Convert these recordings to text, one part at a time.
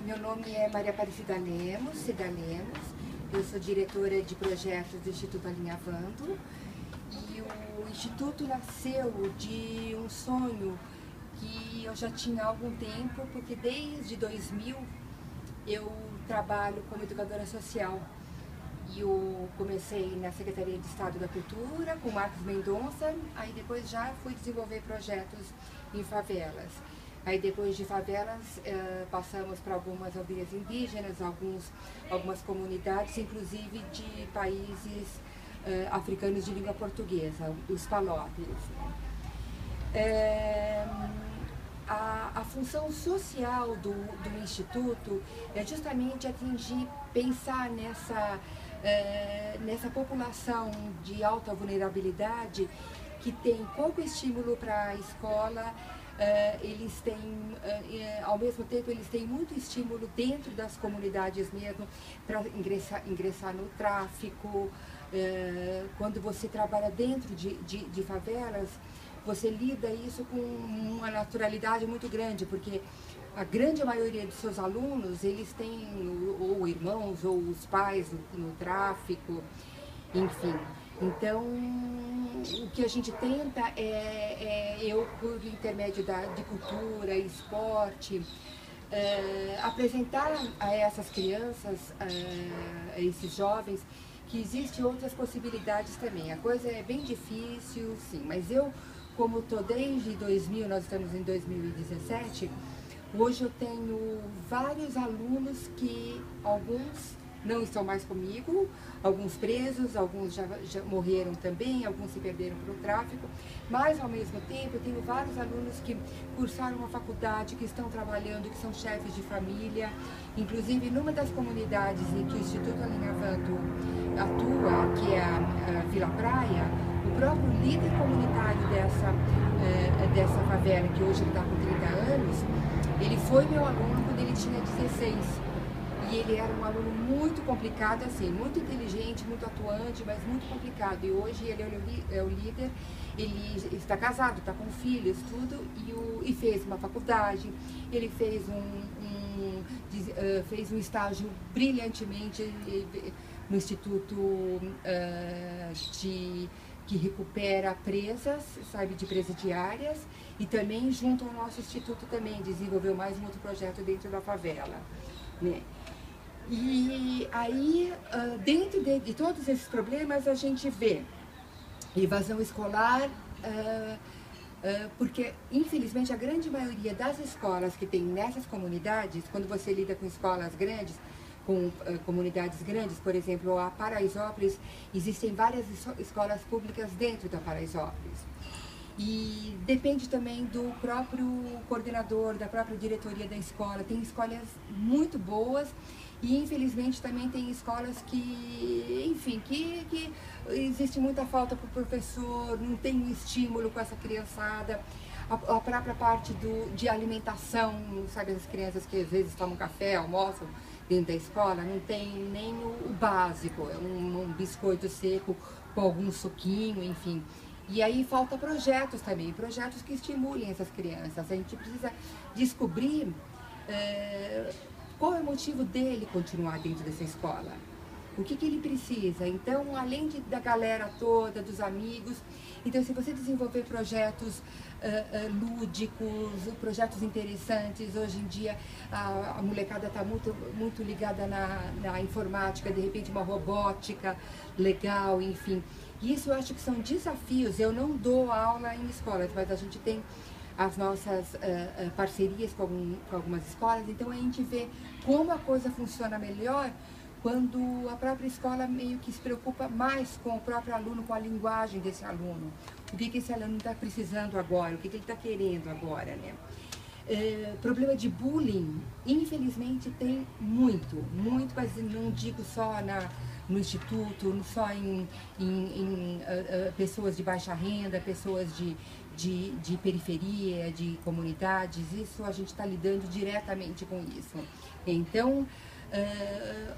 Meu nome é Maria Aparecida Lemos, Cida Lemos. Eu sou diretora de projetos do Instituto Alinhavando. E o Instituto nasceu de um sonho que eu já tinha há algum tempo, porque desde 2000 eu trabalho como educadora social. E eu comecei na Secretaria de Estado da Cultura, com Marcos Mendonça, aí depois já fui desenvolver projetos em favelas. Aí depois de favelas passamos para algumas aldeias indígenas, algumas comunidades, inclusive de países africanos de língua portuguesa, os palopes. A função social do Instituto é justamente atingir, pensar nessa população de alta vulnerabilidade que tem pouco estímulo para a escola. Eles têm, ao mesmo tempo, eles têm muito estímulo dentro das comunidades mesmo para ingressar no tráfico. Quando você trabalha dentro de favelas, você lida isso com uma naturalidade muito grande, porque a grande maioria dos seus alunos, eles têm ou irmãos ou os pais no tráfico, enfim. Então, o que a gente tenta eu, por intermédio de cultura, esporte, apresentar a essas crianças, a esses jovens, que existem outras possibilidades também. A coisa é bem difícil, sim, mas eu, como estou desde 2000, nós estamos em 2017, hoje eu tenho vários alunos que alguns não estão mais comigo, alguns presos, alguns já morreram também, alguns se perderam para o tráfico, mas ao mesmo tempo eu tenho vários alunos que cursaram uma faculdade, que estão trabalhando, que são chefes de família, inclusive numa das comunidades em que o Instituto Alinhavando atua, que é a Vila Praia, o próprio líder comunitário dessa favela, que hoje ele está com 30 anos, ele foi meu aluno quando ele tinha 16. E ele era um aluno muito complicado, assim, muito inteligente, muito atuante, mas muito complicado. E hoje ele é o líder, ele está casado, está com filhos, tudo, e fez uma faculdade. Ele fez fez um estágio brilhantemente no Instituto que recupera presas, sabe, de presidiárias, e também junto ao nosso instituto também desenvolveu mais um outro projeto dentro da favela, né? E aí, dentro de todos esses problemas, a gente vê evasão escolar, porque, infelizmente, a grande maioria das escolas que tem nessas comunidades, quando você lida com escolas grandes, com comunidades grandes, por exemplo, a Paraisópolis, existem várias escolas públicas dentro da Paraisópolis. E depende também do próprio coordenador, da própria diretoria da escola. Tem escolas muito boas e, infelizmente, também tem escolas que, enfim, que existe muita falta para o professor, não tem um estímulo com essa criançada. A própria parte de alimentação, sabe, as crianças que às vezes tomam café, almoçam dentro da escola, não tem nem o básico, é um biscoito seco com algum suquinho, enfim. E aí falta projetos também, projetos que estimulem essas crianças. A gente precisa descobrir qual é o motivo dele continuar dentro dessa escola. O que ele precisa? Então, além da galera toda, dos amigos, então se você desenvolver projetos lúdicos, projetos interessantes, hoje em dia a molecada está muito ligada na informática, de repente uma robótica legal, enfim. Isso eu acho que são desafios. Eu não dou aula em escolas, mas a gente tem as nossas parcerias com algumas escolas, então a gente vê como a coisa funciona melhor quando a própria escola meio que se preocupa mais com o próprio aluno, com a linguagem desse aluno. O que esse aluno está precisando agora, o que ele está querendo agora, né? Problema de bullying, infelizmente tem muito, mas não digo só no instituto, não só em pessoas de baixa renda, pessoas de periferia, de comunidades. Isso a gente está lidando diretamente com isso. Então,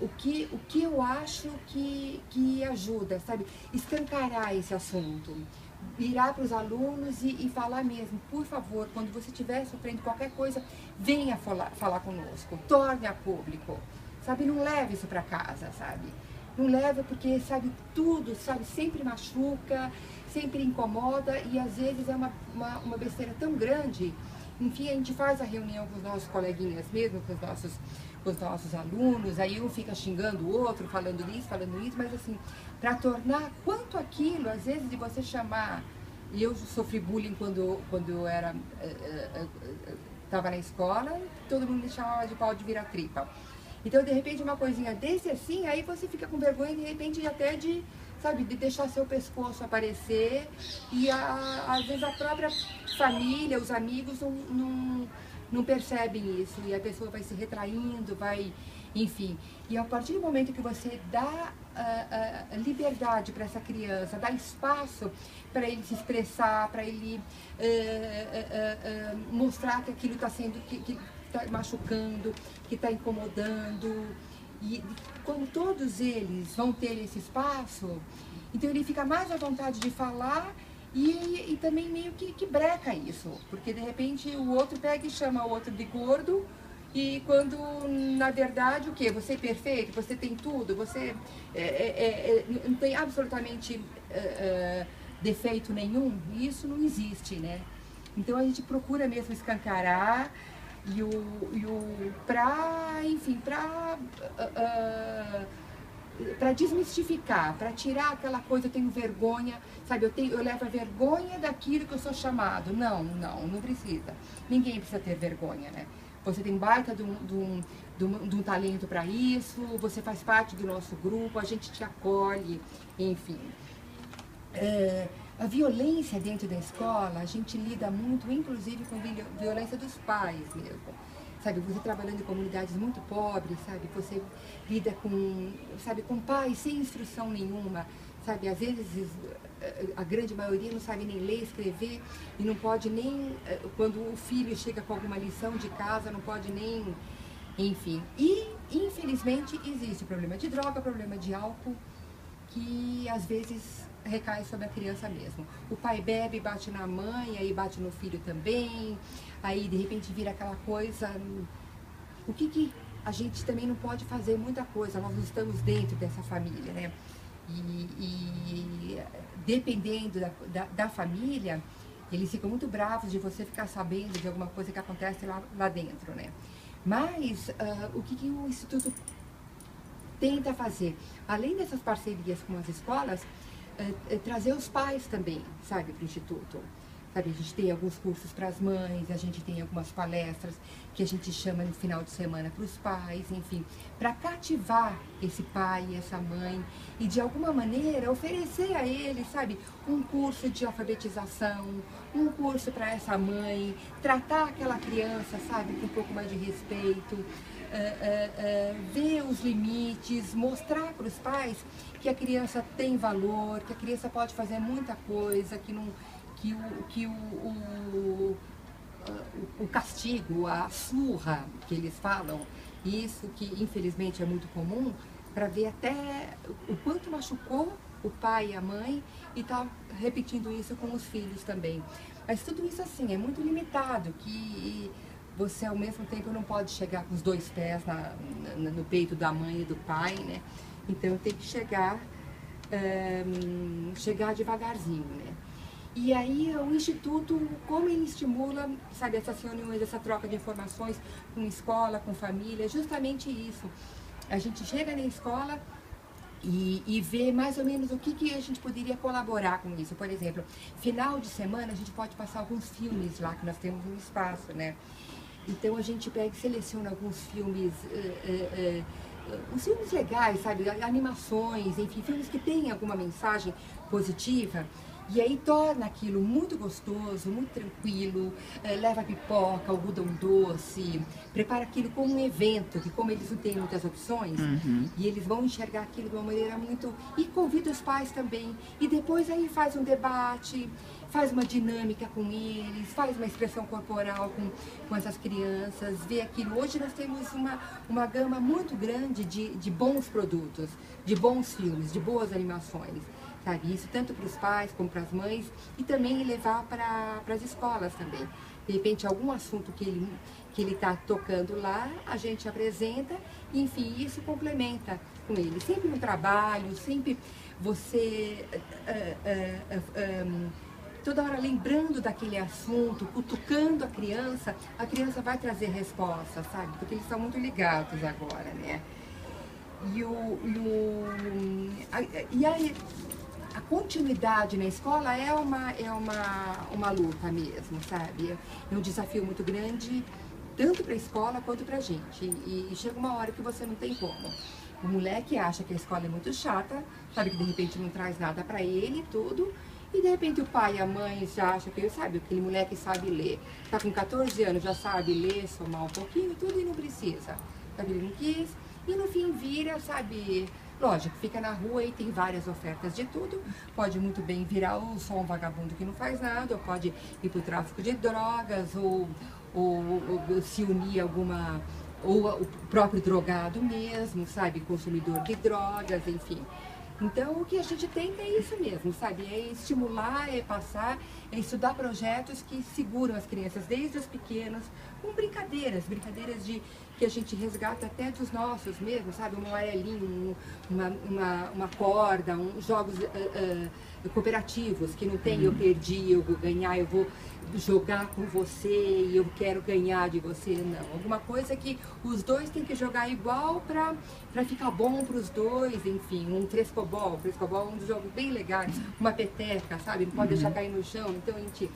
o que eu acho que ajuda, sabe, escancarar esse assunto. virar para os alunos e falar mesmo, por favor, quando você estiver sofrendo qualquer coisa, venha falar conosco, torne a público, sabe? Não leve isso para casa, sabe? Não leve porque, sabe, tudo, sabe, sempre machuca, sempre incomoda e às vezes é uma besteira tão grande. Enfim, a gente faz a reunião com os nossos coleguinhas mesmo, com os nossos alunos, aí um fica xingando o outro, falando isso, mas assim, para tornar quanto aquilo, às vezes de você chamar, e eu sofri bullying quando eu estava na escola, todo mundo me chamava de pau de vira-tripa. Então, de repente, uma coisinha desse assim, aí você fica com vergonha, de repente, até de, sabe, de deixar seu pescoço aparecer. E às vezes a própria família, os amigos não percebem isso. E a pessoa vai se retraindo, vai, enfim. E a partir do momento que você dá liberdade para essa criança, dá espaço para ele se expressar, para ele mostrar que aquilo está sendo... que está machucando, que está incomodando, e quando todos eles vão ter esse espaço, então ele fica mais à vontade de falar e também meio que breca isso, porque de repente o outro pega e chama o outro de gordo, e quando na verdade o que? Você é perfeito, você tem tudo, você não tem absolutamente defeito nenhum, e isso não existe, né? Então a gente procura mesmo escancarar para desmistificar, para tirar aquela coisa, eu tenho vergonha, sabe, eu levo a vergonha daquilo que eu sou chamado. Não precisa. Ninguém precisa ter vergonha, né? Você tem baita de um talento para isso, você faz parte do nosso grupo, a gente te acolhe, enfim. A violência dentro da escola, a gente lida muito, inclusive com violência dos pais mesmo. Sabe, você trabalhando em comunidades muito pobres, sabe, você lida com pais sem instrução nenhuma, sabe, às vezes a grande maioria não sabe nem ler, escrever e não pode nem, quando o filho chega com alguma lição de casa, não pode nem, enfim. E, infelizmente, existe o problema de droga, o problema de álcool, que às vezes recai sobre a criança mesmo. O pai bebe, bate na mãe, aí bate no filho também, aí de repente vira aquela coisa. O que a gente também não pode fazer muita coisa, nós não estamos dentro dessa família, né? E dependendo da família, eles ficam muito bravos de você ficar sabendo de alguma coisa que acontece lá dentro, né? Mas o que o Instituto tenta fazer? Além dessas parcerias com as escolas, trazer os pais também, sabe, para o Instituto. Sabe, a gente tem alguns cursos para as mães, a gente tem algumas palestras que a gente chama no final de semana para os pais, enfim, para cativar esse pai e essa mãe e de alguma maneira oferecer a eles, sabe, um curso de alfabetização, um curso para essa mãe, tratar aquela criança, sabe, com um pouco mais de respeito, ver os limites, mostrar para os pais que a criança tem valor, que a criança pode fazer muita coisa, que o castigo, a surra que eles falam, isso que infelizmente é muito comum, para ver até o quanto machucou o pai e a mãe e tá repetindo isso com os filhos também. Mas tudo isso assim é muito limitado, que você ao mesmo tempo não pode chegar com os dois pés no peito da mãe e do pai, né? Então tem que chegar devagarzinho, né? E aí o Instituto, como ele estimula, sabe, essas reuniões, essa troca de informações com escola, com família, justamente isso. A gente chega na escola e vê mais ou menos o que a gente poderia colaborar com isso. Por exemplo, final de semana a gente pode passar alguns filmes lá, que nós temos um espaço, né? Então a gente pega e seleciona alguns filmes, os filmes legais, sabe, animações, enfim, filmes que têm alguma mensagem positiva. E aí torna aquilo muito gostoso, muito tranquilo, leva pipoca, algodão doce, prepara aquilo como um evento, que como eles não têm muitas opções, e eles vão enxergar aquilo de uma maneira muito... E convida os pais também, e depois aí faz um debate, faz uma dinâmica com eles, faz uma expressão corporal com essas crianças, vê aquilo. Hoje nós temos uma gama muito grande de bons produtos, de bons filmes, de boas animações. sabe? Isso tanto para os pais como para as mães e também levar para as escolas também. De repente, algum assunto que ele está tocando lá, a gente apresenta e, enfim, isso complementa com ele. Sempre no trabalho, sempre você toda hora lembrando daquele assunto, cutucando a criança vai trazer resposta, sabe? Porque eles estão muito ligados agora, né? A continuidade na escola é uma luta mesmo, sabe? É um desafio muito grande, tanto para a escola quanto para a gente. E chega uma hora que você não tem como. O moleque acha que a escola é muito chata, sabe que de repente não traz nada para ele, tudo. E de repente o pai e a mãe já acham que, sabe, aquele moleque sabe ler. Tá com 14 anos, já sabe ler, somar um pouquinho, tudo, e não precisa. Sabe, ele não quis. E no fim vira, sabe, lógico, fica na rua e tem várias ofertas de tudo. Pode muito bem virar só um vagabundo que não faz nada, ou pode ir para o tráfico de drogas, ou se unir a alguma, ou o próprio drogado mesmo, sabe, consumidor de drogas, enfim. Então, o que a gente tenta é isso mesmo, sabe? É estimular, é passar, é estudar projetos que seguram as crianças desde os pequenos, com brincadeiras que a gente resgata até dos nossos mesmo, sabe? Um amarelinho, uma corda, jogos cooperativos, que não tem eu perdi, eu vou ganhar, eu vou jogar com você e eu quero ganhar de você, não. Alguma coisa que os dois têm que jogar igual para ficar bom para os dois, enfim, um frescobol é um dos jogos bem legais, uma peteca, sabe? Não pode deixar cair no chão, então a gente...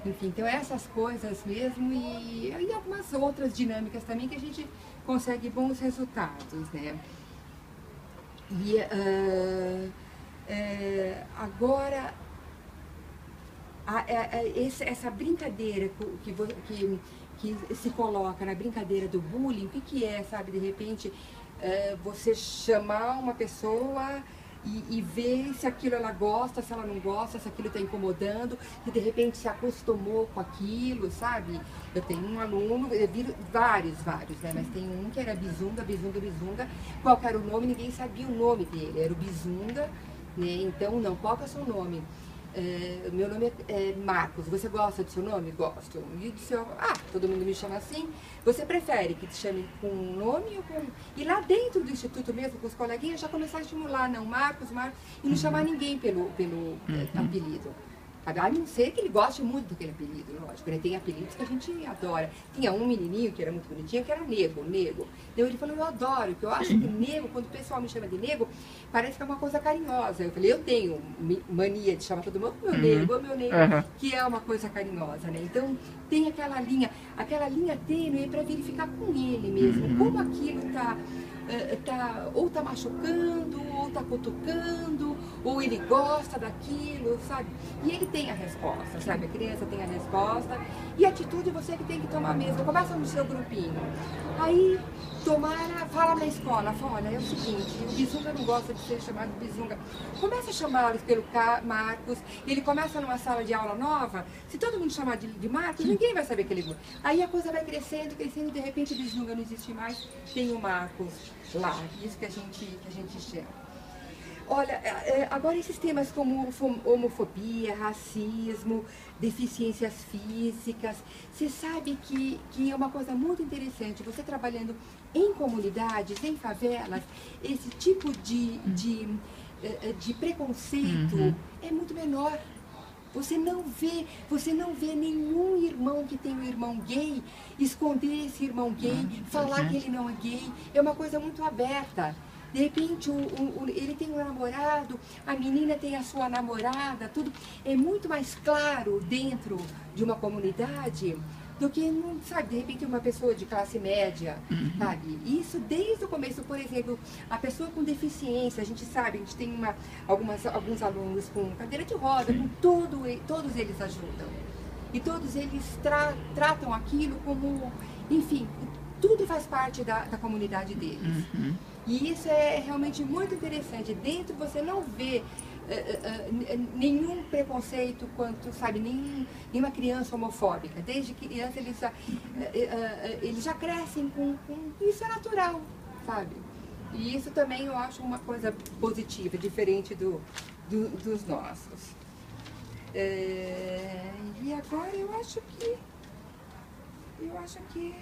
Enfim, então essas coisas mesmo e algumas outras dinâmicas também que a gente consegue bons resultados, né? E agora, essa brincadeira que se coloca na brincadeira do bullying, o que é, sabe? De repente, você chamar uma pessoa... E ver se aquilo ela gosta, se ela não gosta, se aquilo está incomodando, se de repente se acostumou com aquilo, sabe? Eu tenho um aluno, eu vi vários, né? Mas tem um que era Bizunga, qual que era o nome, ninguém sabia o nome dele, era o Bizunga, né? Então, não, qual que é o seu nome? Meu nome é Marcos, você gosta do seu nome? Gosto. E do seu, todo mundo me chama assim. Você prefere que te chame com um nome ou com... E lá dentro do instituto mesmo, com os coleguinhas, já começar a estimular, não, Marcos, e não chamar ninguém pelo apelido. A não ser que ele goste muito daquele apelido, lógico, né? Tem apelidos que a gente adora. Tinha um menininho que era muito bonitinho, que era Nego. Então ele falou, eu adoro, porque eu acho que Nego, quando o pessoal me chama de Nego, parece que é uma coisa carinhosa. Eu falei, eu tenho mania de chamar todo mundo meu Nego, que é uma coisa carinhosa, né? Então tem aquela linha tênue para verificar com ele mesmo, como aquilo ou tá machucando, ou tá cutucando, ou ele gosta daquilo, sabe? E ele tem a resposta, sabe? A criança tem a resposta. E a atitude você que tem que tomar mesmo. Começa no seu grupinho. Aí, fala na escola, olha, é o seguinte, o Bizunga não gosta de ser chamado de Bizunga. Começa a chamá-los pelo Marcos, ele começa numa sala de aula nova, se todo mundo chamar de Marcos, ninguém vai saber que ele... Aí a coisa vai crescendo, de repente o Bizunga não existe mais, tem o Marcos lá, isso que a gente chama. Olha, agora esses temas como homofobia, racismo, deficiências físicas, você sabe que é uma coisa muito interessante, você trabalhando em comunidades, em favelas, esse tipo de preconceito é muito menor. Você não vê nenhum irmão que tem um irmão gay esconder esse irmão gay, falar que ele não é gay, é uma coisa muito aberta. De repente, ele tem um namorado, a menina tem a sua namorada, tudo é muito mais claro dentro de uma comunidade do que, sabe, de repente uma pessoa de classe média, sabe? Isso desde o começo, por exemplo, a pessoa com deficiência, a gente sabe, a gente tem alguns alunos com cadeira de roda, com todos eles ajudam. E todos eles tratam aquilo como, enfim, tudo faz parte da comunidade deles. E isso é realmente muito interessante. Dentro você não vê nenhum preconceito quanto, sabe, nenhuma criança homofóbica. Desde criança eles já crescem com isso é natural, sabe? E isso também eu acho uma coisa positiva, diferente dos nossos. E agora eu acho que